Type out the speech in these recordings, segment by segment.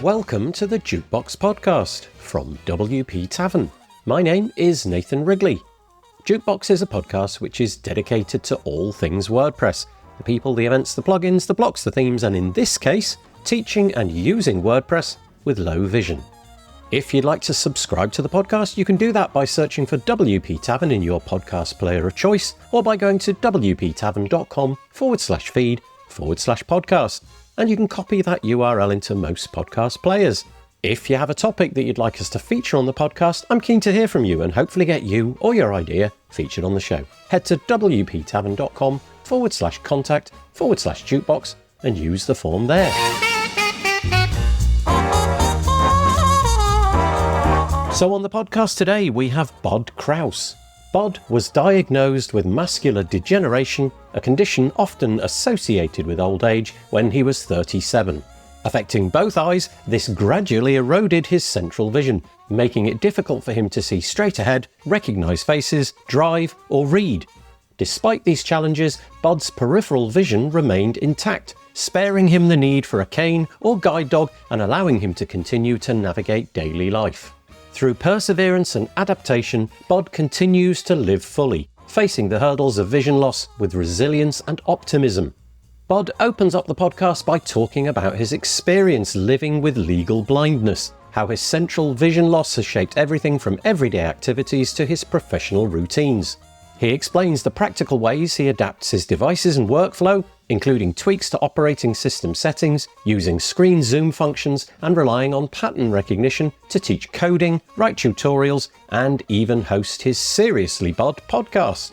Welcome to the Jukebox Podcast from WP Tavern. My name is Nathan Wrigley. Jukebox is a podcast which is dedicated to all things WordPress. The people, the events, the plugins, the blocks, the themes, and in this case, teaching and using WordPress with low vision. If you'd like to subscribe to the podcast, you can do that by searching for WP Tavern in your podcast player of choice, or by going to wptavern.com/feed/podcast. And you can copy that URL into most podcast players. If you have a topic that you'd like us to feature on the podcast, I'm keen to hear from you and hopefully get you or your idea featured on the show. Head to wptavern.com/contact/jukebox and use the form there. So on the podcast today, we have Bud Kraus. Bud was diagnosed with macular degeneration, a condition often associated with old age, when he was 37. Affecting both eyes, this gradually eroded his central vision, making it difficult for him to see straight ahead, recognise faces, drive or read. Despite these challenges, Bud's peripheral vision remained intact, sparing him the need for a cane or guide dog and allowing him to continue to navigate daily life. Through perseverance and adaptation, Bud continues to live fully, facing the hurdles of vision loss with resilience and optimism. Bud opens up the podcast by talking about his experience living with legal blindness, how his central vision loss has shaped everything from everyday activities to his professional routines. He explains the practical ways he adapts his devices and workflow, including tweaks to operating system settings, using screen zoom functions, and relying on pattern recognition to teach coding, write tutorials, and even host his Seriously Bud podcast.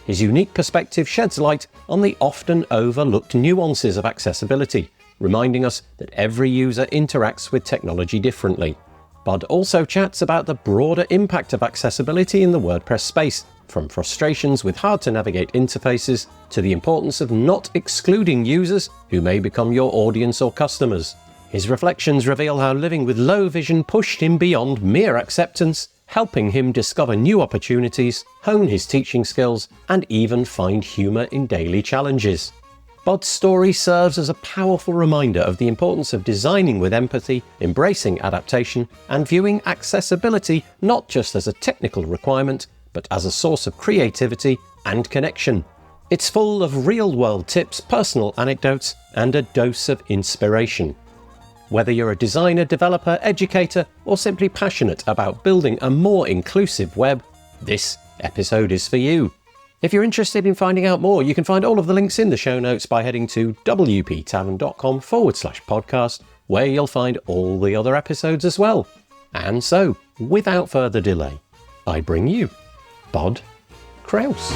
His unique perspective sheds light on the often overlooked nuances of accessibility, reminding us that every user interacts with technology differently. Bud also chats about the broader impact of accessibility in the WordPress space, from frustrations with hard-to-navigate interfaces to the importance of not excluding users who may become your audience or customers. His reflections reveal how living with low vision pushed him beyond mere acceptance, helping him discover new opportunities, hone his teaching skills, and even find humour in daily challenges. Bud's story serves as a powerful reminder of the importance of designing with empathy, embracing adaptation, and viewing accessibility not just as a technical requirement, but as a source of creativity and connection. It's full of real-world tips, personal anecdotes, and a dose of inspiration. Whether you're a designer, developer, educator, or simply passionate about building a more inclusive web, this episode is for you. If you're interested in finding out more, you can find all of the links in the show notes by heading to wptavern.com/podcast, where you'll find all the other episodes as well. And so, without further delay, I bring you Bud Kraus.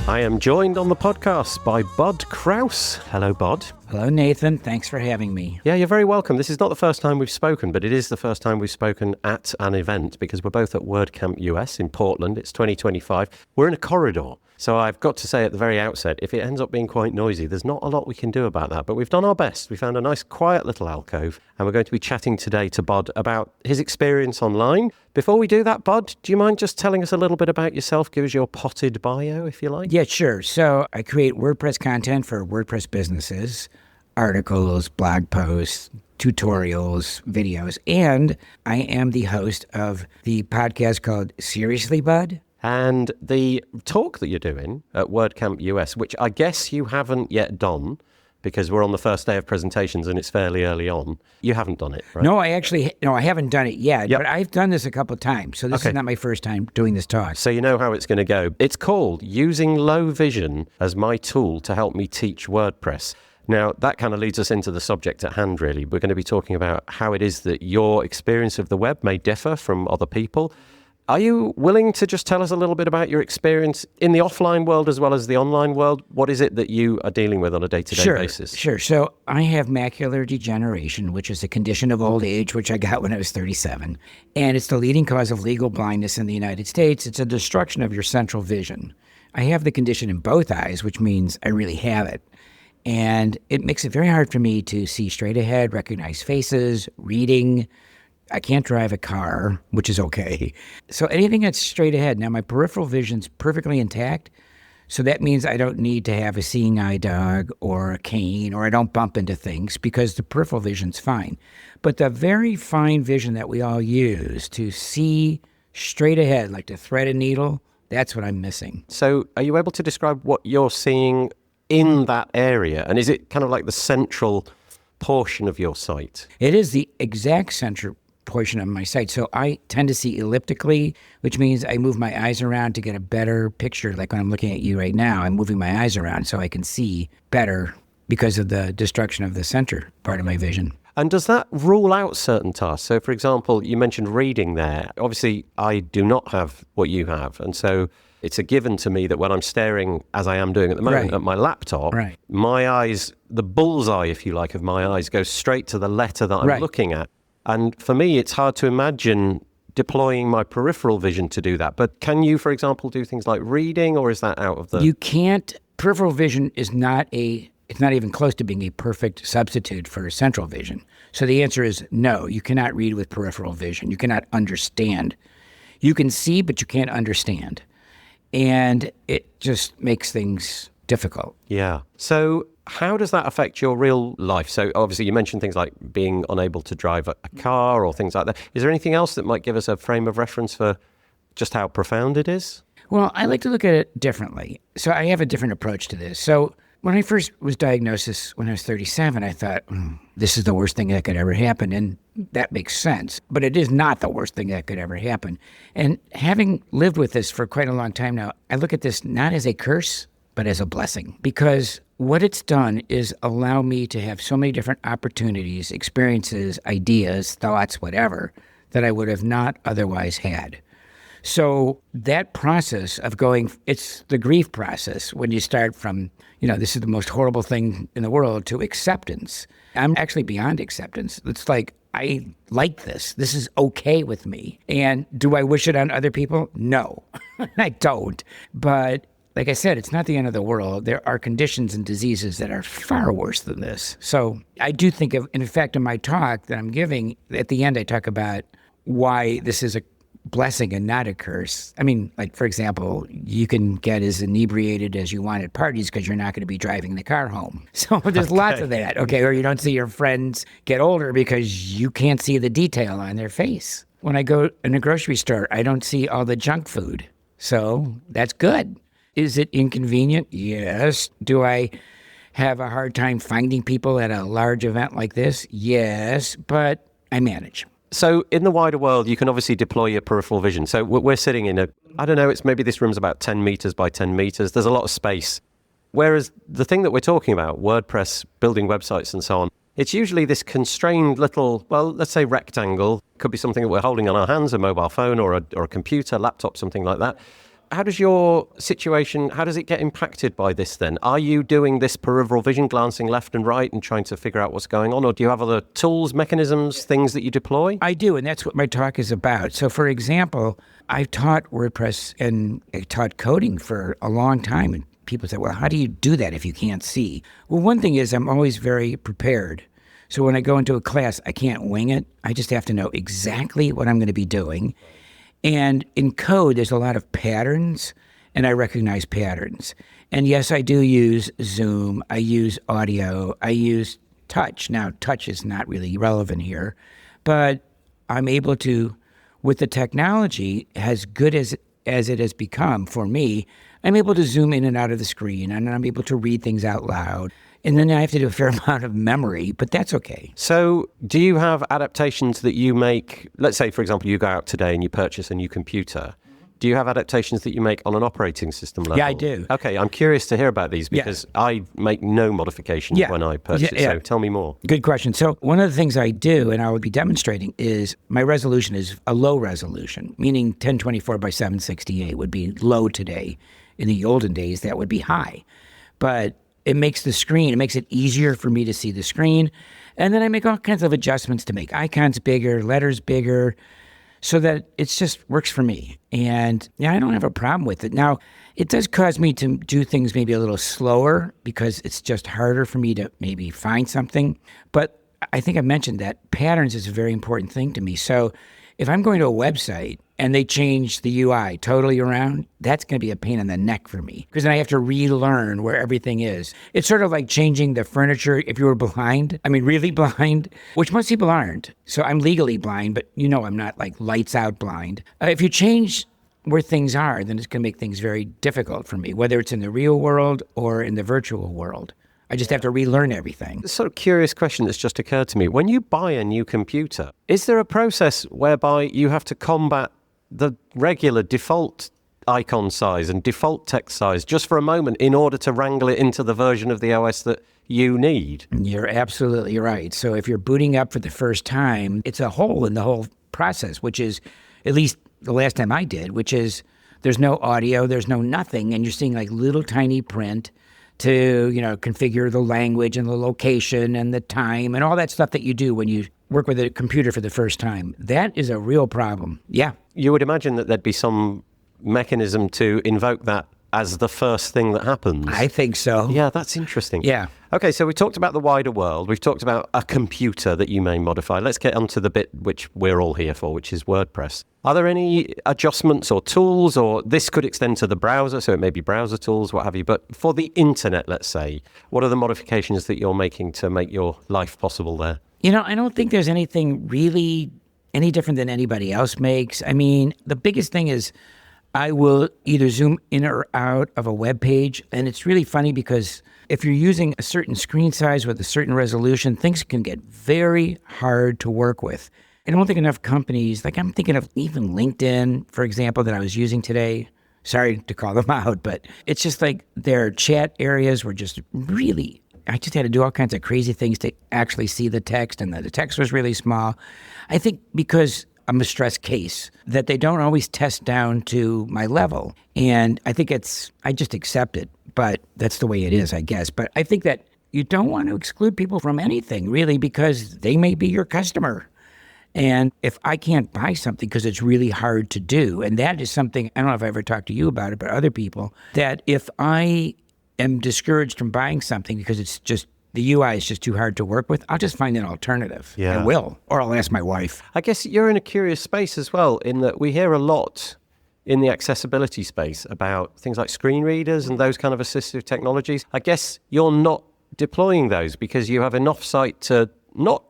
I am joined on the podcast by Bud Kraus. Hello, Bud. Hello, Nathan. Thanks for having me. Yeah, you're very welcome. This is not the first time we've spoken, but it is the first time we've spoken at an event because we're both at WordCamp US in Portland. It's 2025. We're in a corridor. So I've got to say at the very outset, if it ends up being quite noisy, there's not a lot we can do about that. But we've done our best. We found a nice, quiet little alcove. And we're going to be chatting today to Bud about his experience online. Before we do that, Bud, do you mind just telling us a little bit about yourself? Give us your potted bio, if you like. Yeah, sure. So I create WordPress content for WordPress businesses, articles, blog posts, tutorials, videos. And I am the host of the podcast called Seriously Bud. And the talk that you're doing at WordCamp US, which I guess you haven't yet done because we're on the first day of presentations and it's fairly early on. You haven't done it, right? No, I haven't done it yet, but I've done this a couple of times. So this is not my first time doing this talk. So you know how it's going to go. It's called Using Low Vision as My Tool to Help Me Teach WordPress. Now, that kind of leads us into the subject at hand, really. We're going to be talking about how it is that your experience of the web may differ from other people. Are you willing to just tell us a little bit about your experience in the offline world as well as the online world? What is it that you are dealing with on a day-to-day basis? Sure. So I have macular degeneration, which is a condition of old age, which I got when I was 37. And it's the leading cause of legal blindness in the United States. It's a destruction of your central vision. I have the condition in both eyes, which means I really have it. And it makes it very hard for me to see straight ahead, recognize faces, reading. I can't drive a car, which is okay. So anything that's straight ahead. Now, my peripheral vision's perfectly intact, So that means I don't need to have a seeing eye dog or a cane, or I don't bump into things because the peripheral vision's fine. But the very fine vision that we all use to see straight ahead, like to thread a needle, that's what I'm missing. So are you able to describe what you're seeing in that area? And is it kind of like the central portion of your sight? It is the exact center portion of my sight. So I tend to see elliptically, which means I move my eyes around to get a better picture. Like when I'm looking at you right now, I'm moving my eyes around so I can see better because of the destruction of the center part of my vision. And does that rule out certain tasks? So, for example, you mentioned reading there. Obviously, I do not have what you have. And so it's a given to me that when I'm staring, as I am doing at the moment, at my laptop, my eyes, the bullseye, if you like, of my eyes goes straight to the letter that I'm looking at. And for me, it's hard to imagine deploying my peripheral vision to do that. But can you, for example, do things like reading, or is that out of the... You can't. Peripheral vision is it's not even close to being a perfect substitute for central vision. So the answer is no, you cannot read with peripheral vision. You cannot understand. You can see, but you can't understand. And it just makes things difficult. Yeah. So how does that affect your real life? So obviously you mentioned things like being unable to drive a car or things like that. Is there anything else that might give us a frame of reference for just how profound it is? Well, I like to look at it differently. So I have a different approach to this. So when I first was diagnosed when I was 37, I thought, this is the worst thing that could ever happen. And that makes sense. But it is not the worst thing that could ever happen. And having lived with this for quite a long time now, I look at this not as a curse, but as a blessing. Because what it's done is allow me to have so many different opportunities, experiences, ideas, thoughts, whatever, that I would have not otherwise had. So that process of going, it's the grief process when you start from, this is the most horrible thing in the world, to acceptance. I'm actually beyond acceptance. It's like, I like this. This is okay with me. And do I wish it on other people? No, I don't. But like I said, it's not the end of the world. There are conditions and diseases that are far worse than this. So I do think in fact, in my talk that I'm giving, at the end, I talk about why this is a blessing and not a curse. I mean, like, for example, you can get as inebriated as you want at parties because you're not going to be driving the car home. So there's lots of that, or you don't see your friends get older because you can't see the detail on their face. When I go in a grocery store, I don't see all the junk food. So that's good. Is it inconvenient? Yes. Do I have a hard time finding people at a large event like this? Yes, but I manage. So in the wider world, you can obviously deploy your peripheral vision. So we're sitting in it's maybe this room's about 10 meters by 10 meters. There's a lot of space. Whereas the thing that we're talking about, WordPress, building websites and so on, it's usually this constrained little, let's say rectangle. Could be something that we're holding on our hands, a mobile phone or a computer, laptop, something like that. How does your situation, how does it get impacted by this then? Are you doing this peripheral vision, glancing left and right and trying to figure out what's going on? Or do you have other tools, mechanisms, things that you deploy? I do, and that's what my talk is about. So for example, I've taught WordPress and I taught coding for a long time. And people say, well, how do you do that if you can't see? Well, one thing is I'm always very prepared. So when I go into a class, I can't wing it. I just have to know exactly what I'm going to be doing. And in code, there's a lot of patterns, and I recognize patterns. And yes, I do use Zoom. I use audio. I use touch. Now, touch is not really relevant here, but I'm able to, with the technology, as good as it has become for me, I'm able to zoom in and out of the screen, and I'm able to read things out loud. And then I have to do a fair amount of memory, but that's okay. So do you have adaptations that you make? Let's say, for example, you go out today and you purchase a new computer. Do you have adaptations that you make on an operating system level? Yeah, I do. Okay, I'm curious to hear about these because I make no modifications when I purchase. So tell me more. Good question. So one of the things I do, and I will be demonstrating, is my resolution is a low resolution, meaning 1024 by 768 would be low today. In the olden days, that would be high. But it makes it easier for me to see the screen. And then I make all kinds of adjustments to make icons bigger, letters bigger, so that it just works for me. And I don't have a problem with it. Now, it does cause me to do things maybe a little slower because it's just harder for me to maybe find something. But I think I mentioned that patterns is a very important thing to me. So if I'm going to a website and they change the UI totally around, that's going to be a pain in the neck for me because then I have to relearn where everything is. It's sort of like changing the furniture if you were blind. I mean, really blind, which most people aren't. So I'm legally blind, but I'm not like lights out blind. If you change where things are, then it's going to make things very difficult for me, whether it's in the real world or in the virtual world. I just have to relearn everything. A sort of curious question that's just occurred to me. When you buy a new computer, is there a process whereby you have to combat the regular default icon size and default text size just for a moment in order to wrangle it into the version of the OS that you need? You're absolutely right. So if you're booting up for the first time, it's a hole in the whole process, which is, at least the last time I did, which is there's no audio, there's no nothing, and you're seeing like little tiny print to, configure the language and the location and the time and all that stuff that you do when you work with a computer for the first time. That is a real problem. Yeah. You would imagine that there'd be some mechanism to invoke that as the first thing that happens. I think so. Yeah, that's interesting. Yeah. Okay, so we talked about the wider world. We've talked about a computer that you may modify. Let's get onto the bit which we're all here for, which is WordPress. Are there any adjustments or tools, or this could extend to the browser, so it may be browser tools, what have you, but for the internet, let's say, what are the modifications that you're making to make your life possible there? I don't think there's anything really any different than anybody else makes. I mean, the biggest thing is I will either zoom in or out of a web page. And it's really funny because if you're using a certain screen size with a certain resolution, things can get very hard to work with. I don't think enough companies, like I'm thinking of even LinkedIn, for example, that I was using today. Sorry to call them out, but it's just like their chat areas were just really, I just had to do all kinds of crazy things to actually see the text, and the text was really small. I think because I'm a stress case, that they don't always test down to my level. And I think I just accept it, but that's the way it is, I guess. But I think that you don't want to exclude people from anything, really, because they may be your customer. And if I can't buy something because it's really hard to do, and that is something, I don't know if I ever talked to you about it, but other people, that if I am discouraged from buying something because it's just, the UI is just too hard to work with, I'll just find an alternative. Yeah. I will, or I'll ask my wife. I guess you're in a curious space as well, in that we hear a lot in the accessibility space about things like screen readers and those kind of assistive technologies. I guess you're not deploying those because you have enough sight to not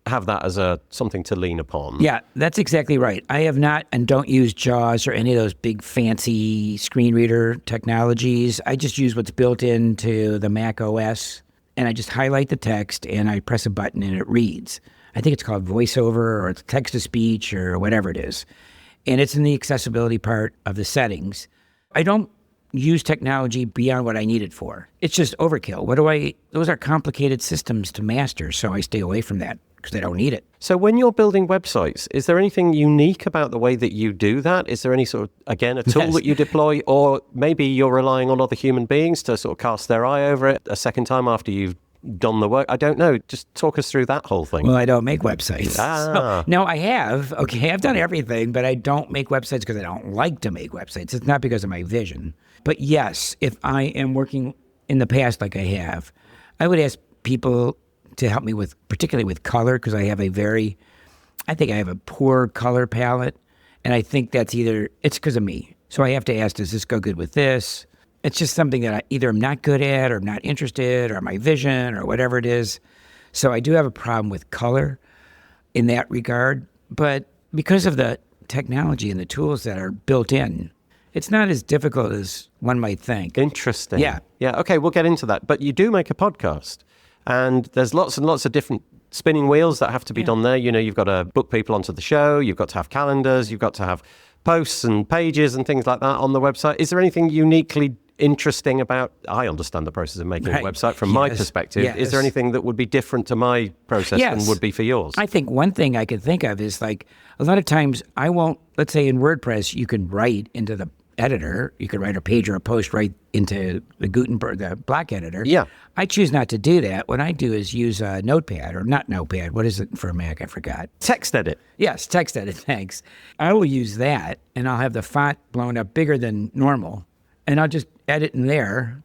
have that as something to lean upon. Yeah, that's exactly right. I have not and don't use JAWS or any of those big fancy screen reader technologies. I just use what's built into the Mac OS, and I just highlight the text and I press a button and it reads. I think it's called VoiceOver or text-to-speech or whatever it is. And it's in the accessibility part of the settings. I don't use technology beyond what I need it for. It's just overkill. Those are complicated systems to master, so I stay away from that because I don't need it. So when you're building websites, is there anything unique about the way that you do that? Is there any sort of, again, a tool that you deploy, or maybe you're relying on other human beings to sort of cast their eye over it a second time after you've done the work? I don't know. Just talk us through that whole thing. Well, I don't make websites. Ah. No, I have. Okay, I've done everything, but I don't make websites because I don't like to make websites. It's not because of my vision. But yes, if I am working in the past like I have, I would ask people to help me particularly with color, because I think I have a poor color palette. And I think it's because of me. So I have to ask, does this go good with this? It's just something that I either am not good at or I'm not interested, or my vision or whatever it is. So I do have a problem with color in that regard. But because of the technology and the tools that are built in, it's not as difficult as one might think. Interesting. Yeah. Yeah. Okay, we'll get into that. But you do make a podcast, and there's lots and lots of different spinning wheels that have to be done there. You've got to book people onto the show. You've got to have calendars. You've got to have posts and pages and things like that on the website. Is there anything uniquely interesting about, I understand the process of making a website from my perspective. Yes. Is there anything that would be different to my process than would be for yours? I think one thing I could think of is, like, a lot of times I won't, let's say in WordPress, you can write into the editor, you could write a page or a post right into the Gutenberg, the block editor. Yeah. I choose not to do that. What I do is use a Notepad, or not Notepad. What is it for a Mac? I forgot. Text edit. Yes, text edit. Thanks. I will use that, and I'll have the font blown up bigger than normal, and I'll just edit in there,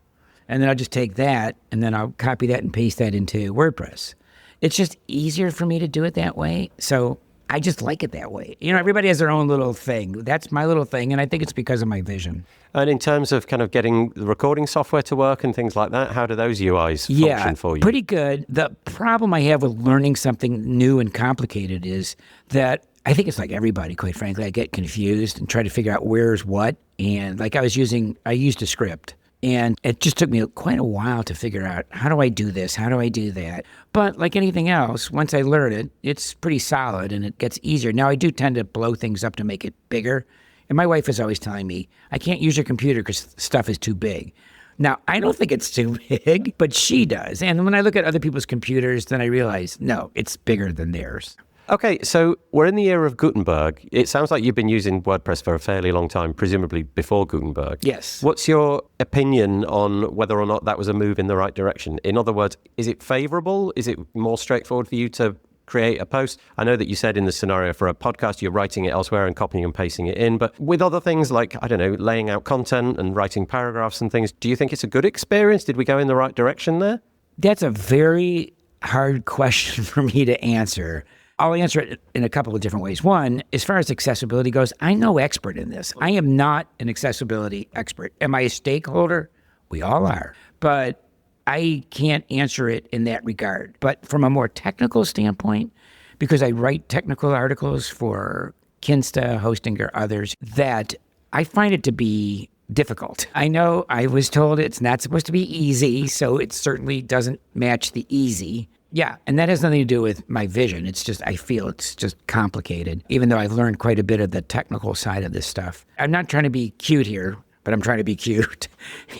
and then I'll just take that, and then I'll copy that and paste that into WordPress. It's just easier for me to do it that way. So I just like it that way. Everybody has their own little thing. That's my little thing, and I think it's because of my vision. And in terms of kind of getting the recording software to work and things like that, how do those UIs function for you? Pretty good. The problem I have with learning something new and complicated is that I think it's like everybody, quite frankly. I get confused and try to figure out where's what. And like I used a script. And it just took me quite a while to figure out, how do I do this? How do I do that? But like anything else, once I learn it, it's pretty solid and it gets easier. Now, I do tend to blow things up to make it bigger. And my wife is always telling me, I can't use your computer because stuff is too big. Now, I don't think it's too big, but she does. And when I look at other people's computers, then I realize, no, it's bigger than theirs. Okay, so we're in the era of Gutenberg. It sounds like you've been using WordPress for a fairly long time, presumably before Gutenberg. Yes. What's your opinion on whether or not that was a move in the right direction? In other words, is it favorable? Is it more straightforward for you to create a post? I know that you said in the scenario for a podcast, you're writing it elsewhere and copying and pasting it in. But with other things like, I don't know, laying out content and writing paragraphs and things, do you think it's a good experience? Did we go in the right direction there? That's a very hard question for me to answer. I'll answer it in a couple of different ways. One, as far as accessibility goes, I'm no expert in this. I am not an accessibility expert. Am I a stakeholder? We all are. But I can't answer it in that regard. But from a more technical standpoint, because I write technical articles for Kinsta, Hosting, or others, that I find it to be difficult. I know I was told it's not supposed to be easy, so it certainly doesn't match the easy. Yeah, and that has nothing to do with my vision. It's just, I feel it's just complicated, even though I've learned quite a bit of the technical side of this stuff. I'm not trying to be cute here, but I'm trying to be cute.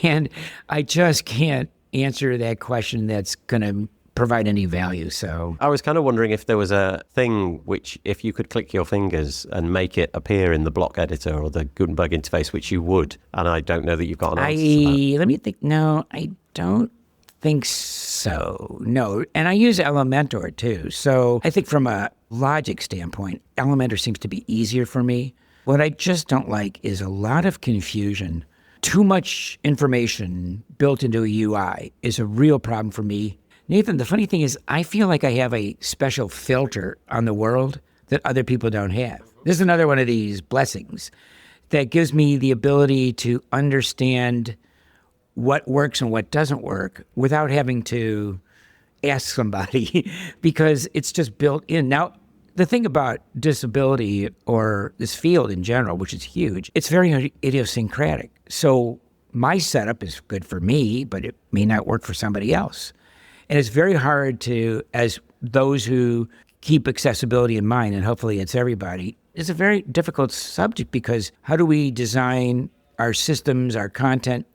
And I just can't answer that question that's going to provide any value. So I was kind of wondering if there was a thing which, if you could click your fingers and make it appear in the block editor or the Gutenberg interface, which you would, and I don't know that you've got an answer to that. Let me think. No, I don't think so. No. And I use Elementor too. So I think from a logic standpoint, Elementor seems to be easier for me. What I just don't like is a lot of confusion. Too much information built into a UI is a real problem for me. Nathan, the funny thing is, I feel like I have a special filter on the world that other people don't have. This is another one of these blessings that gives me the ability to understand what works and what doesn't work without having to ask somebody because it's just built in. Now, the thing about disability or this field in general, which is huge, it's very idiosyncratic. So my setup is good for me, but it may not work for somebody else. And it's very hard to, as those who keep accessibility in mind, and hopefully it's everybody, it's a very difficult subject because how do we design our systems, our content,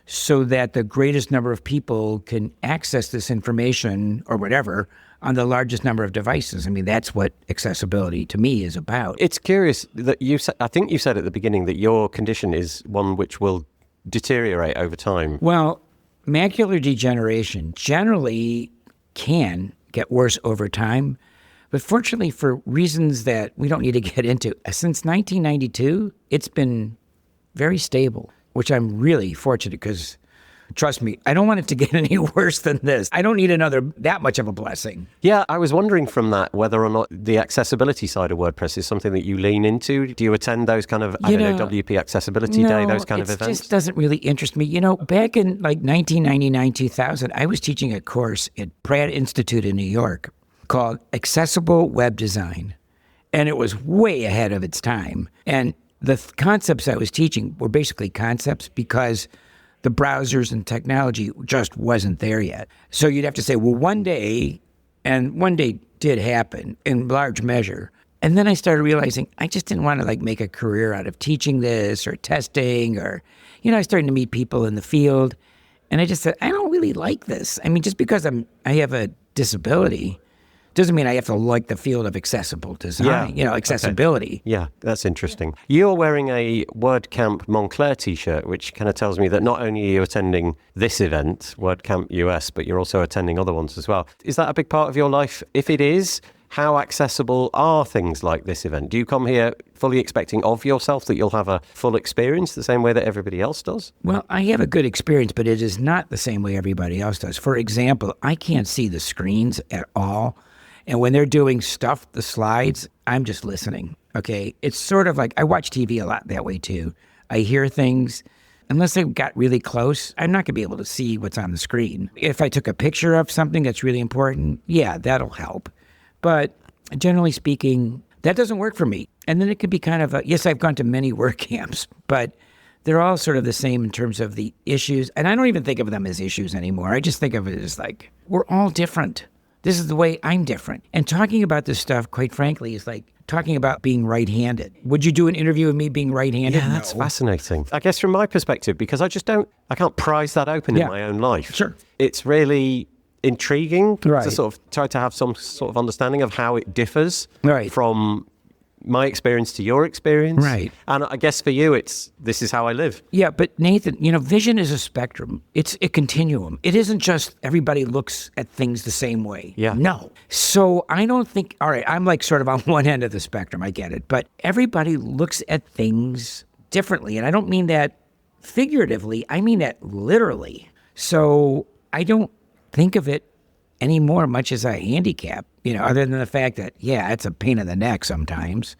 so that the greatest number of people can access this information or whatever on the largest number of devices? I mean, that's what accessibility to me is about. It's curious that I think you said at the beginning that your condition is one which will deteriorate over time. Well, macular degeneration generally can get worse over time, but fortunately for reasons that we don't need to get into, since 1992, it's been very stable, which I'm really fortunate because, trust me, I don't want it to get any worse than this. I don't need that much of a blessing. Yeah, I was wondering from that whether or not the accessibility side of WordPress is something that you lean into. Do you attend those kind of, WP Accessibility Day, those kind of events? It just doesn't really interest me. Back in like 1999, 2000, I was teaching a course at Pratt Institute in New York called Accessible Web Design. And it was way ahead of its time. And the concepts I was teaching were basically concepts because the browsers and technology just wasn't there yet. So you'd have to say, well, one day, and one day did happen in large measure. And then I started realizing I just didn't want to make a career out of teaching this or testing or, I started to meet people in the field. And I just said, I don't really like this. I mean, just because I have a disability doesn't mean I have to like the field of accessible design, accessibility. Okay. Yeah, that's interesting. You're wearing a WordCamp Montclair t-shirt, which kind of tells me that not only are you attending this event, WordCamp US, but you're also attending other ones as well. Is that a big part of your life? If it is, how accessible are things like this event? Do you come here fully expecting of yourself that you'll have a full experience the same way that everybody else does? Well, I have a good experience, but it is not the same way everybody else does. For example, I can't see the screens at all. And when they're doing stuff, the slides, I'm just listening. Okay. It's sort of like I watch TV a lot that way too. I hear things. Unless they got really close, I'm not going to be able to see what's on the screen. If I took a picture of something that's really important, yeah, that'll help. But generally speaking, that doesn't work for me. And then it can be kind of yes, I've gone to many WordCamps, but they're all sort of the same in terms of the issues. And I don't even think of them as issues anymore. I just think of it as like, we're all different. This is the way I'm different. And talking about this stuff, quite frankly, is like talking about being right-handed. Would you do an interview with me being right-handed? Yeah, that's fascinating. I guess from my perspective, because I can't prise that open in my own life. Sure. It's really intriguing to sort of try to have some sort of understanding of how it differs from my experience to your experience. Right. And I guess for you, this is how I live. Yeah, but Nathan, vision is a spectrum. It's a continuum. It isn't just everybody looks at things the same way. Yeah. No. So I don't think, all right, I'm like sort of on one end of the spectrum. I get it. But everybody looks at things differently. And I don't mean that figuratively. I mean that literally. So I don't think of it anymore much as a handicap, other than the fact that, yeah, it's a pain in the neck sometimes.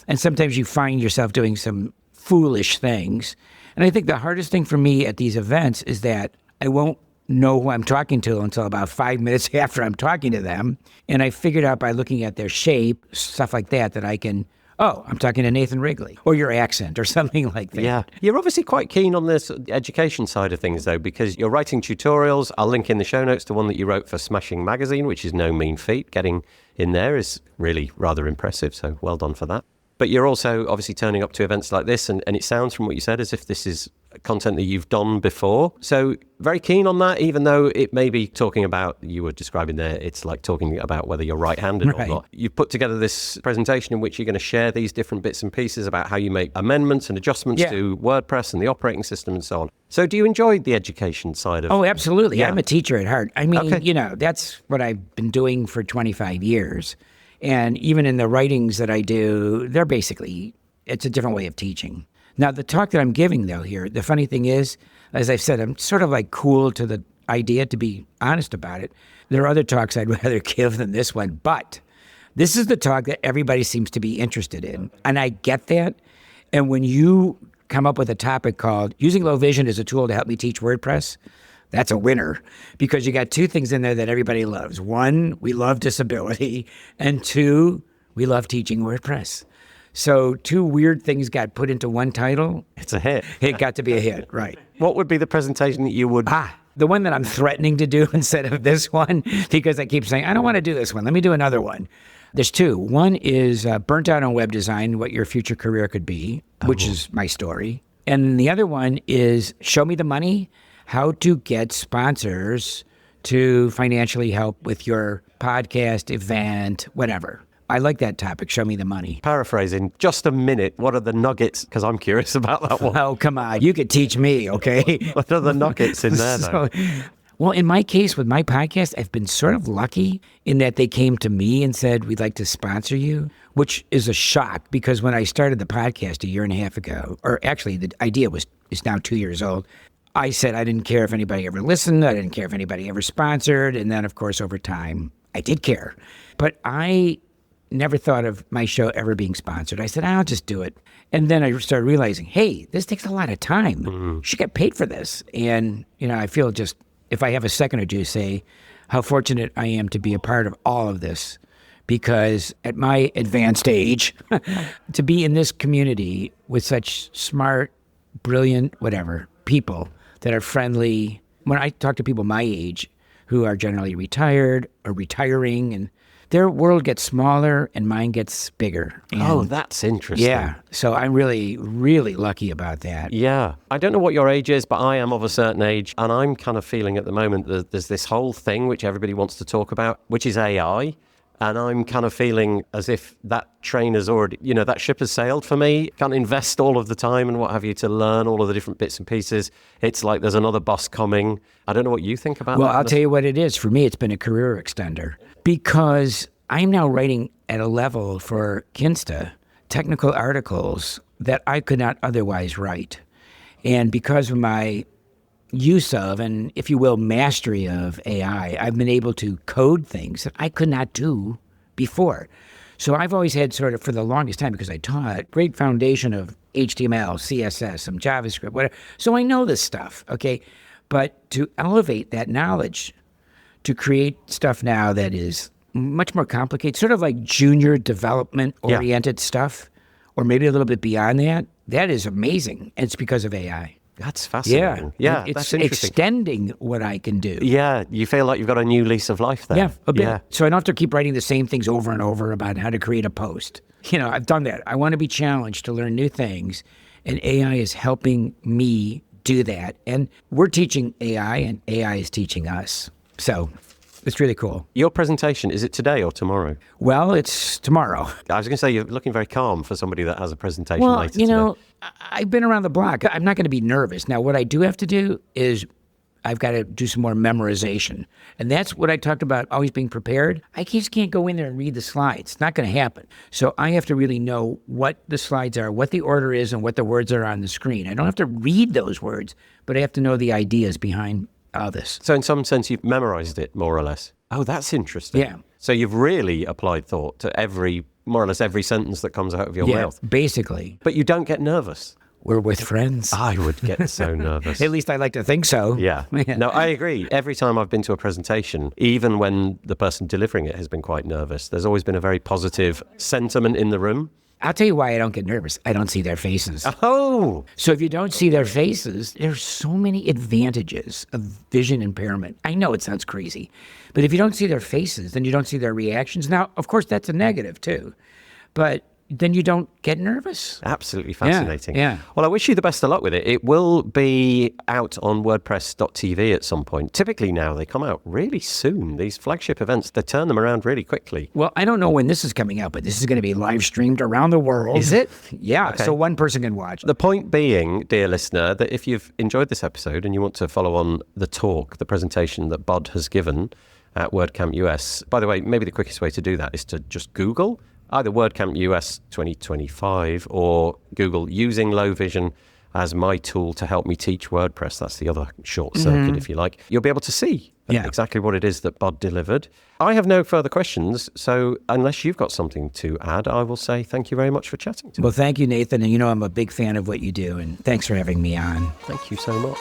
And sometimes you find yourself doing some foolish things. And I think the hardest thing for me at these events is that I won't know who I'm talking to until about 5 minutes after I'm talking to them. And I figured out by looking at their shape, stuff like that I can, I'm talking to Nathan Wrigley, or your accent, or something like that. Yeah. You're obviously quite keen on this education side of things, though, because you're writing tutorials. I'll link in the show notes to one that you wrote for Smashing Magazine, which is no mean feat. Getting in there is really rather impressive, so well done for that. But you're also obviously turning up to events like this, and it sounds from what you said as if this is content that you've done before. So very keen on that, even though it may be talking about, you were describing there, it's like talking about whether you're right-handed or not. You've put together this presentation in which you're going to share these different bits and pieces about how you make amendments and adjustments to WordPress and the operating system and so on. So do you enjoy the education side of it? Oh, absolutely. Yeah. I'm a teacher at heart. I mean, Okay. That's what I've been doing for 25 years. And even in the writings that I do, it's a different way of teaching. Now, the talk that I'm giving, though, here, the funny thing is, as I've said, I'm sort of like cool to the idea, to be honest about it. There are other talks I'd rather give than this one, but this is the talk that everybody seems to be interested in. And I get that. And when you come up with a topic called Using Low Vision as a Tool to Help Me Teach WordPress, that's a winner, because you got two things in there that everybody loves. One, we love disability, and two, we love teaching WordPress. So two weird things got put into one title. It's a hit. It got to be a hit, right. What would be the presentation that you would... The one that I'm threatening to do instead of this one, because I keep saying, I don't want to do this one. Let me do another one. There's two. One is Burnt Out on Web Design, What Your Future Career Could Be, which is my story. And the other one is Show Me the Money, How to Get Sponsors to Financially Help with Your Podcast, event, whatever. I like that topic, Show Me the Money. Paraphrasing, just a minute, what are the nuggets? Because I'm curious about that one. Oh, come on. You could teach me, okay? What are the nuggets in there, though? Well, in my case, with my podcast, I've been sort of lucky in that they came to me and said, we'd like to sponsor you, which is a shock because when I started the podcast a year and a half ago, or actually the idea is now 2 years old, I said I didn't care if anybody ever listened. I didn't care if anybody ever sponsored. And then, of course, over time, I did care. But I never thought of my show ever being sponsored. I said, I'll just do it. And then I started realizing, hey, this takes a lot of time. You should get paid for this. And, I feel just, if I have a second or two, say how fortunate I am to be a part of all of this. Because at my advanced age, to be in this community with such smart, brilliant, whatever, people that are friendly. When I talk to people my age who are generally retired or retiring, and their world gets smaller and mine gets bigger. And that's interesting. Yeah. So I'm really, really lucky about that. Yeah. I don't know what your age is, but I am of a certain age. And I'm kind of feeling at the moment that there's this whole thing which everybody wants to talk about, which is AI. And I'm kind of feeling as if that train has already, that ship has sailed for me. Can't invest all of the time and what have you to learn all of the different bits and pieces. It's like there's another bus coming. I don't know what you think about that. Well, I'll tell you what it is. For me, it's been a career extender because I'm now writing at a level for Kinsta technical articles that I could not otherwise write. And because of my use of, and if you will, mastery of AI, I've been able to code things that I could not do before. So I've always had sort of, for the longest time, because I taught, great foundation of HTML, CSS, some JavaScript, whatever. So I know this stuff, okay? But to elevate that knowledge, to create stuff now that is much more complicated, sort of like junior development-oriented stuff, or maybe a little bit beyond that, that is amazing. It's because of AI. That's fascinating. Yeah, it's that's interesting. extending what I can do. Yeah, you feel like you've got a new lease of life there. Yeah, a bit. Yeah. So I don't have to keep writing the same things over and over about how to create a post. I've done that. I want to be challenged to learn new things, and AI is helping me do that. And we're teaching AI, and AI is teaching us. So it's really cool. Your presentation, is it today or tomorrow? Well, it's tomorrow. I was going to say, you're looking very calm for somebody that has a presentation Well, later today. I've been around the block. I'm not going to be nervous. Now, what I do have to do is I've got to do some more memorization. And that's what I talked about, always being prepared. I just can't go in there and read the slides. It's not going to happen. So I have to really know what the slides are, what the order is, and what the words are on the screen. I don't have to read those words, but I have to know the ideas behind all this. So in some sense, you've memorized it, more or less. Oh, that's interesting. Yeah. So you've really applied thought to more or less every sentence that comes out of your mouth. Basically. But you don't get nervous. We're with friends. I would get so nervous. At least I like to think so. Yeah. No, I agree. Every time I've been to a presentation, even when the person delivering it has been quite nervous, there's always been a very positive sentiment in the room. I'll tell you why I don't get nervous. I don't see their faces. Oh! So if you don't see their faces, there's so many advantages of vision impairment. I know it sounds crazy, but if you don't see their faces, then you don't see their reactions. Now, of course, that's a negative too, but then you don't get nervous. Absolutely fascinating. Yeah. Well, I wish you the best of luck with it. It will be out on WordPress.tv at some point. Typically now they come out really soon. These flagship events, they turn them around really quickly. Well, I don't know when this is coming out, but this is going to be live streamed around the world. Is it? Yeah. Okay. So one person can watch. The point being, dear listener, that if you've enjoyed this episode and you want to follow on the talk, the presentation that Bud has given at WordCamp US, by the way, maybe the quickest way to do that is to just Google either WordCamp US 2025 or Google using low vision as my tool to help me teach WordPress. That's the other short circuit, if you like. You'll be able to see exactly what it is that Bud delivered. I have no further questions, so unless you've got something to add, I will say thank you very much for chatting to me. Well, thank you, Nathan. And I'm a big fan of what you do, and thanks for having me on. Thank you so much.